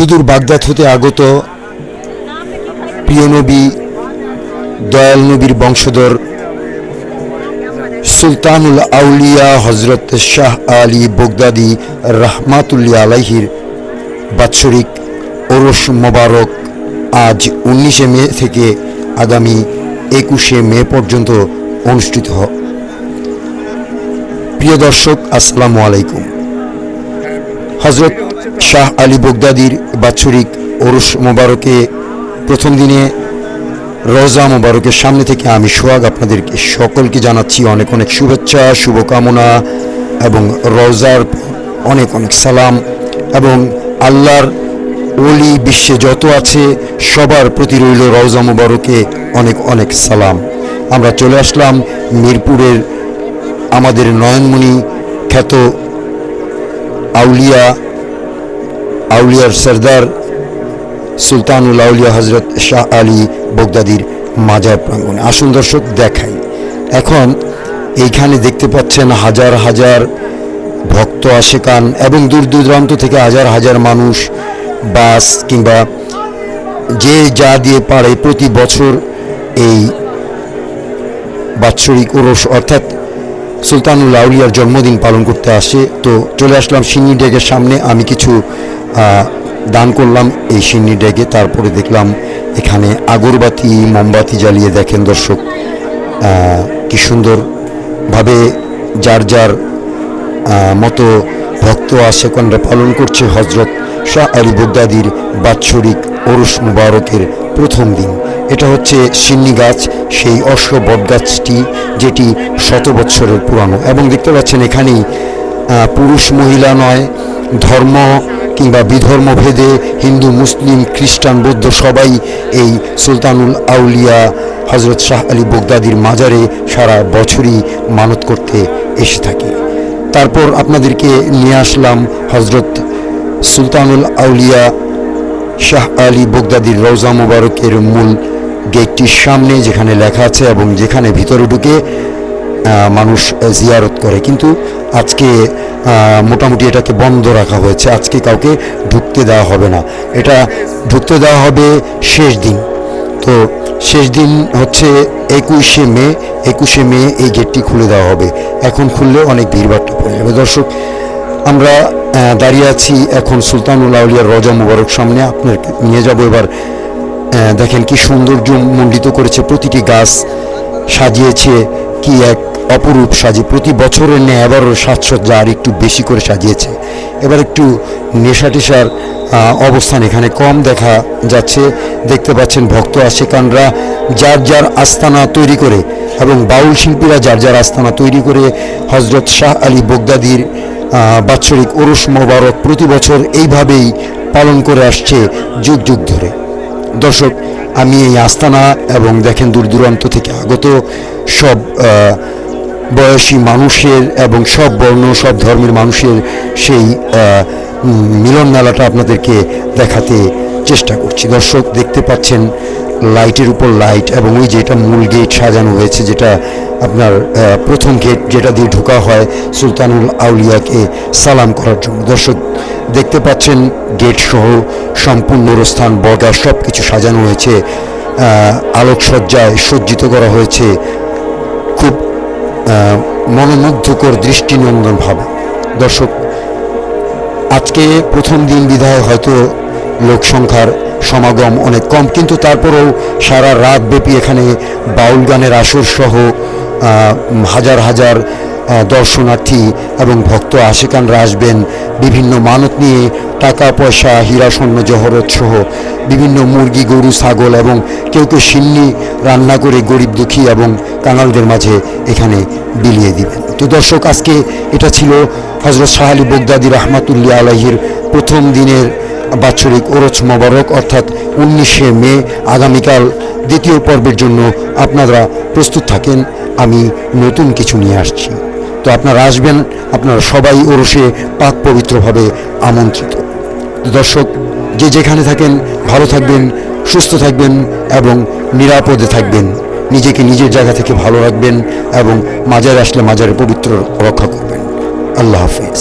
সুদূর বাগদাদ হতে আগত প্রিয় নবী দয়াল নবীর বংশধর সুলতানুল আউলিয়া হজরত শাহ আলী বগদাদি রহমাতুল্লাহ আলাইহির বাৎসরিক ওরস মোবারক আজ 19 মে থেকে আগামী 21 মে পর্যন্ত অনুষ্ঠিত হয়। প্রিয় দর্শক, আসসালামু আলাইকুম। হজরত শাহ আলী বগদাদির বাৎসরিক ওরস মোবারকে প্রথম দিনে রওজা মোবারকের সামনে থেকে আমি সোহাগ আপনাদেরকে সকলকে জানাচ্ছি অনেক অনেক শুভেচ্ছা, শুভকামনা এবং রওজার অনেক অনেক সালাম এবং আল্লাহর ওলি বিশ্বে যত আছে সবার প্রতি রইল রওজা মোবারকে অনেক অনেক সালাম। আমরা চলে আসলাম মিরপুরের আমাদের নয়নমণি খ্যাত আউলিয়ার সরদার সুলতানুল আউলিয়া হজরত শাহ আলী বগদাদির মাজার প্রাঙ্গণে। আসুন দর্শক দেখাই। এখন এইখানে দেখতে পাচ্ছেন হাজার হাজার ভক্ত আশেকান এবং দূর দূরান্ত থেকে হাজার হাজার মানুষ বাস কিংবা যে যা দিয়ে পারে প্রতি বছর এই বাৎসরিক ওরস অর্থাৎ সুলতানুল আউলিয়ার জন্মদিন পালন করতে আসে। তো চলে আসলাম সিন্নি ডেগের সামনে। আমি কিছু দান করলাম এই সিন্নি ডেগে। তারপরে দেখলাম এখানে আগরবাতি মোমবাতি জ্বালিয়ে দেখেন দর্শক কি সুন্দরভাবে যার যার মতো ভক্ত আশেকানরা পালন করছে হজরত শাহ আলী বগদাদির বাৎসরিক ওরস মুবারকের প্রথম দিন। এটা হচ্ছে সিন্নি গাছ, সেই অশ্ব বট গাছটি যেটি 100 বৎসরের পুরানো। এবং দেখতে পাচ্ছেন এখানেই পুরুষ মহিলা নয়, ধর্ম কিংবা বিধর্ম ভেদে হিন্দু মুসলিম খ্রিস্টান বৌদ্ধ সবাই এই সুলতানুল আউলিয়া হজরত শাহ আলী বগদাদির মাজারে সারা বছরই মানত করতে এসে থাকে। তারপর আপনাদেরকে নিয়ে আসলাম হজরত সুলতানুল আউলিয়া শাহ আলী বগদাদির রওজা মুবারকের মূল গেটটির সামনে, যেখানে লেখা আছে এবং যেখানে ভিতরে ঢুকে মানুষ জিয়ারত করে। কিন্তু আজকে মোটামুটি এটাকে বন্ধ রাখা হয়েছে। আজকে কাউকে ঢুকতে দেওয়া হবে না, এটা ঢুকতে দেওয়া হবে শেষ দিন। তো শেষ দিন হচ্ছে 21 মে এই গেটটি খুলে দেওয়া হবে। এখন খুললে অনেক ভিড়ভাট্টা পড়ে যাবে। দর্শক, আমরা দাঁড়িয়ে আছি এখন সুলতানুল আউলিয়ার রওজা মুবারক সামনে। আপনাকে নিয়ে যাব এবার। দেখেন কি সৌন্দর্য মণ্ডিত করেছে, প্রতিটি গাছ সাজিয়েছে কি এক অপরূপ সাজি। প্রতি বছরের ন্যায় এবারও সাজসজ্জা আর একটু বেশি করে সাজিয়েছে। এবার একটু নেশা টেশার অবস্থান এখানে কম দেখা যাচ্ছে। দেখতে পাচ্ছেন ভক্ত আশেকানরা যার যার আস্তানা তৈরি করে এবং বাউল শিল্পীরা যার যার আস্তানা তৈরি করে হজরত শাহ আলী বগদাদির বাৎসরিক ওরস মোবারক প্রতি বছর এইভাবেই পালন করে আসছে যুগ যুগ ধরে। দর্শক, আমি এই আস্তানা এবং দেখেন দূর দূরান্ত থেকে আগত সব বয়সী মানুষের এবং সব বর্ণ সব ধর্মের মানুষের সেই মিলন মেলাটা আপনাদেরকে দেখাতে চেষ্টা করছি। দর্শক, দেখতে পাচ্ছেন লাইটের উপর লাইট এবং ওই যেটা মূল গেট সাজানো হয়েছে, যেটা আপনার প্রথম গেট যেটা দিয়ে ঢোকা হয় সুলতানুল আউলিয়াকে সালাম করার জন্য। দর্শক, দেখতে পাচ্ছেন গেট সহ সম্পূর্ণ স্থান বর্গা সব কিছু সাজানো হয়েছে, আলোকসজ্জায় সজ্জিত করা হয়েছে খুব মনোমুগ্ধকর দৃষ্টিনন্দনভাবে। দর্শক, আজকে প্রথম দিন বিধায় হয়তো লোক সংখ্যার সমাগম অনেক কম, কিন্তু তারপরেও সারা রাত ব্যাপী এখানে বাউল গানের আসর সহ হাজার হাজার দর্শনার্থী এবং ভক্ত আশেকানরা আসবেন বিভিন্ন মানত নিয়ে। টাকা পয়সা হীরা স্বর্ণ জহরত সহ বিভিন্ন মুরগি গরু ছাগল এবং কেউ কেউ সিন্নি রান্না করে গরিব দুঃখী এবং কাঙালদের মাঝে এখানে বিলিয়ে দিবেন। তো দর্শক, আজকে এটা ছিল হজরত শাহ আলী বগদাদি রহমাতুল্লাহ আলাইহির প্রথম দিনের বাৎসরিক ওরস মোবারক অর্থাৎ 19 মে। আগামীকাল দ্বিতীয় পর্বের জন্য আপনারা প্রস্তুত থাকেন, আমি নতুন কিছু নিয়ে আসছি। তো আপনারা আসবেন, আপনারা সবাই ওরসে পাক পবিত্রভাবে আমন্ত্রিত। দর্শক, যে যেখানে থাকেন ভালো থাকবেন, সুস্থ থাকবেন এবং নিরাপদে থাকবেন। নিজেকে নিজের জায়গা থেকে ভালো রাখবেন এবং মাজারে আসলে মাজারে পবিত্র রক্ষা করবেন। আল্লাহ হাফেজ।